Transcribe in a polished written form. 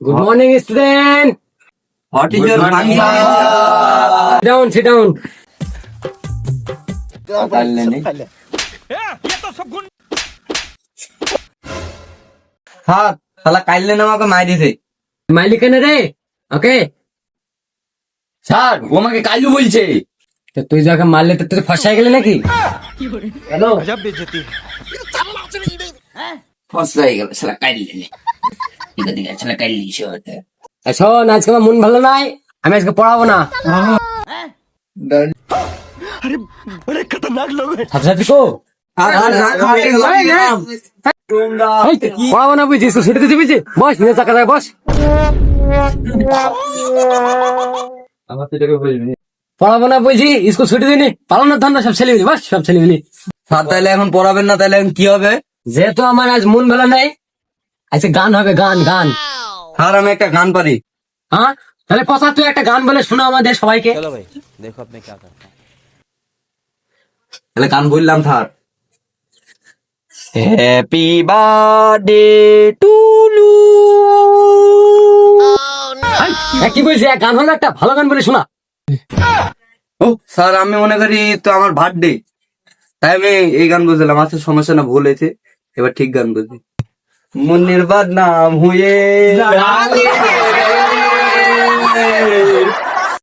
Good morning, student. What is your function? Sit down. Sir শালা কাইলে না আমাকে মাই দিছে। মাইলি কেন রে? ওকে, স্যার ও আমাকে কাইলু বলছে। তো তুই যাকে মারলে তো তুই ফাঁসাই গেলি নাকি? হ্যালো, ফসলাই গেল শালা কাইলে নে। ঠিক আছে শালা কাইলি শোতে। শোন, আজকে আমার মন ভালো নাই, আমি আজকে পড়াবো না। ছাত্রছাত্রী কো পড়াবো না বুঝছিস? ছুটি দিতে বুঝছি, বস নিজে চাকা যায়, বস। আমার তো এটাকে বলবি। পড়াবো না বুঝছি, স্কুল ছুটি দিনি, পালানোর ধান্দা সব ছেলে মিলি, বস সব ছেলে মিলি। স্যার তাহলে এখন পড়াবেন না, তাহলে এখন কি হবে? যেহেতু আমার আজ মন ভালো নাই, আজকে গান হবে, গান গান। স্যার আমি একটা গান পারি। হ্যাঁ, তাহলে পচা তুই একটা গান বলে শোনা আমাদের সবাইকে। তাহলে গান বললাম sir. Happy birthday to you. কি বলছি, এক গান হলো একটা ভালো গান বলে শোনা। ও স্যার আমি মনে করি তো আমার বার্থডে, তাই আমি এই গান বুঝলাম। আচ্ছা সমস্যা না, ভুল হয়েছে, এবার ঠিক গান বুঝি। মনের বাদ নাম হুয়ে